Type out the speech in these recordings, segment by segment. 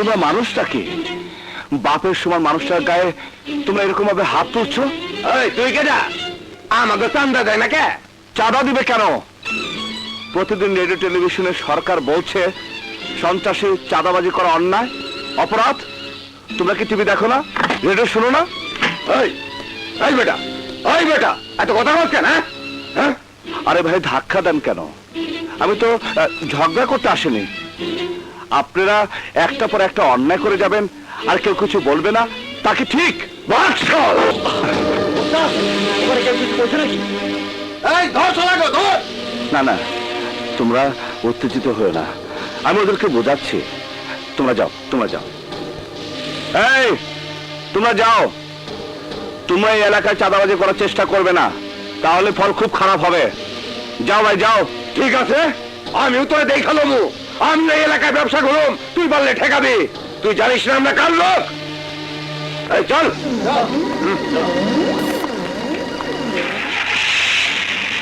তোমরা মানুষটা কি? বাপের সমান মানুষটার গায়ে তোমরা এরকম ভাবে হাত তুলছো? তুই কেডা? আমাকে চান্দা দেয় না কে? চাঁদা দিবে কেন? প্রতিদিন রেডিও টেলিভিশনে সরকার বলছে সন্ত্রাসী চাঁদাবাজি করা অন্যায়, অপরাধ। তোমরা কি টিভি দেখো না, রেডিও শোনো না? এই বেটা, এই বেটা, এত কথা বলছেন? হ্যাঁ, আরে ভাই ধাক্কা দেন কেন? আমি তো ঝগড়া করতে আসিনি। আপনারা একটা পর একটা অন্যায় করে যাবেন আর কেউ কিছু বলবে না, তা কি ঠিক? না না, তোমরা উত্তেজিত হয়ে না, আমি ওদেরকে বোঝাচ্ছি। তোমরা যাও, তোমরা যাও। এই তোমরা যাও, তোমরা এই এলাকায় চাঁদাবাজি করার চেষ্টা করবে না, তাহলে ফল খুব খারাপ হবে। যাও ভাই যাও। ঠিক আছে, আমিও তোরে দেখালাম। আমি এই এলাকায় ব্যবসা করুম, তুই বললে ঠেকাবি। তুই জানিস না আমরা কার লোক? চল।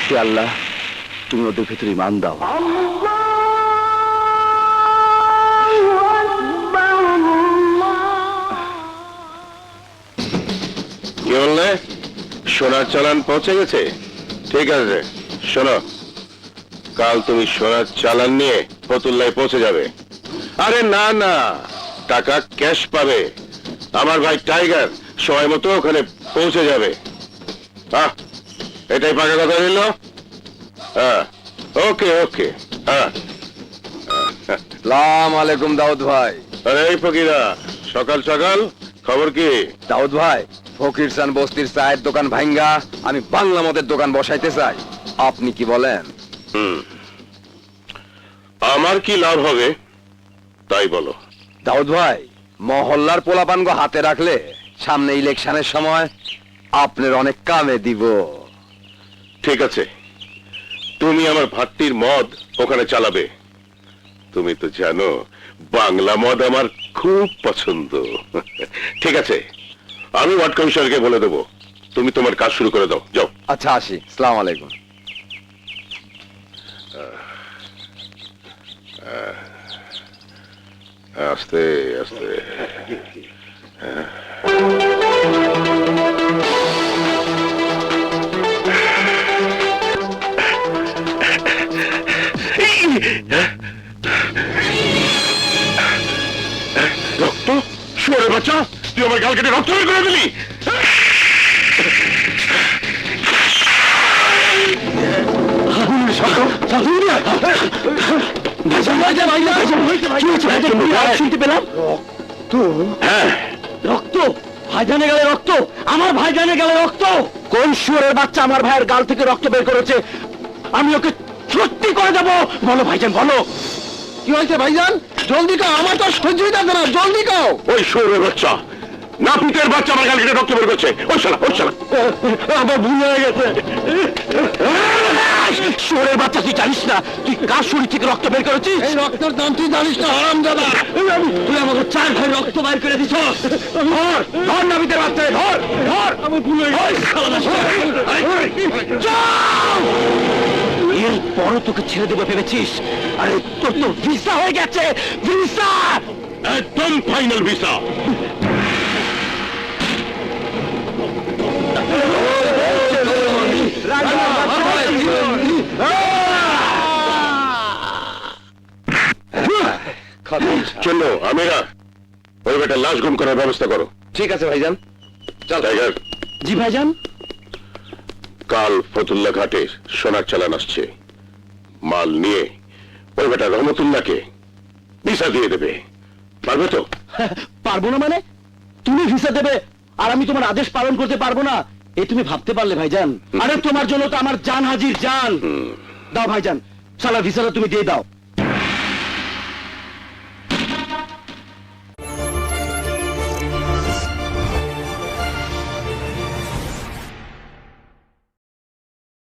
হে আল্লাহ, তুমি ওদের ভেতরে ঈমান দাও। কি বললে? সোনার চালান পৌঁছে গেছে? ঠিক আছে, শোনো, কাল তুমি সোনার চালান নিয়ে ফতুল্লায় পৌঁছে যাবে। আরে না না, টাকা ক্যাশ পাবে। আমার ভাই টাইগার সময় মতো ওখানে পৌঁছে যাবে। এটাই পাকা কথা রইল। হ্যাঁ, ওকে ওকে। হ্যাঁ, আসসালামু আলাইকুম দাউদ ভাই। আরে এই ফকিরা, সকাল সকাল খবর কি? দাউদ ভাই, ফকির চান বস্তির চায়ের দোকান ভাঙ্গা আমি বাংলা মদের দোকান বসাইতে চাই, আপনি কি বলেন? আমার কি লাভ হবে তাই বলো। দাউদ ভাই, মহল্লার পোলাপানগো হাতে রাখলে সামনে ইলেকশনের সময় আপনার অনেক কামে দিব। ঠিক আছে, তুমি আমার ভাট্টির মদ ওখানে চালাবে। তুমি তো জানো বাংলা মদ আমার খুব পছন্দ। ঠিক আছে, আমি ওয়ার্ড কমিশনারকে বলে দেবো, তুমি তোমার কাজ শুরু করে দাও। যাও। আচ্ছা আসি, আসসালামু আলাইকুম। আস্তে আস্তে। রক্ত? শুয়োরের বাচ্চা, তুই আমার গাল কেটে রক্ত বের করে দিলি? শুনতে পেলাম রক্ত, ভাইজানে গেলে রক্ত, আমার ভাইজানে গেলে রক্ত। কোন শুয়োরের বাচ্চা আমার ভাইয়ের গাল থেকে রক্ত বের করেছে? আমি ওকে সত্যি করে দেবো। বলো ভাইজান, বলো কি হয়েছে ভাইজান? জলদি কাও, আমার তো সহ্যই থাকবে না, জলদি কাও। ওই শুয়োরের বাচ্চা, নাপিতের বাচ্চা আমার গাল কেটে রক্ত বের করছে। ওই শালা, ওই শালা। আমার ভুল হয়ে গেছে। শুয়োরের বাচ্চা, তুই জানিস না তুই কার শরীর থেকে রক্ত বের করেছিস? এই রক্তের দাম তুই জানিস না, হারামজাদা। তুই আমাকে 4 ভাই রক্ত বের করে দিছ। ধর, ধর নাপিতের বাচ্চা, ধর ধর। আমার ভুল হয়ে গেছে। এরপরও তোকে ছেড়ে দেবো ভেবেছিস? আরে তোর তো ভিসা হয়ে গেছে, ভিসা, একদম ফাইনাল ভিসা। চলো আমিরা, ওই বেটার লাশ গুম করার ব্যবস্থা করো। ঠিক আছে ভাইজান, চল টাইগার। জি ভাইজান। কাল ফতুল্লা ঘাটে সোনার চালান আসছে, মাল নিয়ে ওই বেটা রহমতুল্লাহকে ভিসা দিয়ে দেবে। পারবে তো? পারবো না মানে? তুমি ভিসা দেবে আর আমি তোমার আদেশ পালন করতে পারবো না? এই তুমি ভাবতে পারলে ভাইজান? আরে তোমার জন্য তো আমার জান হাজির, জান। দাও ভাইজান, শালা ভিসাটা তুমি দিয়ে দাও।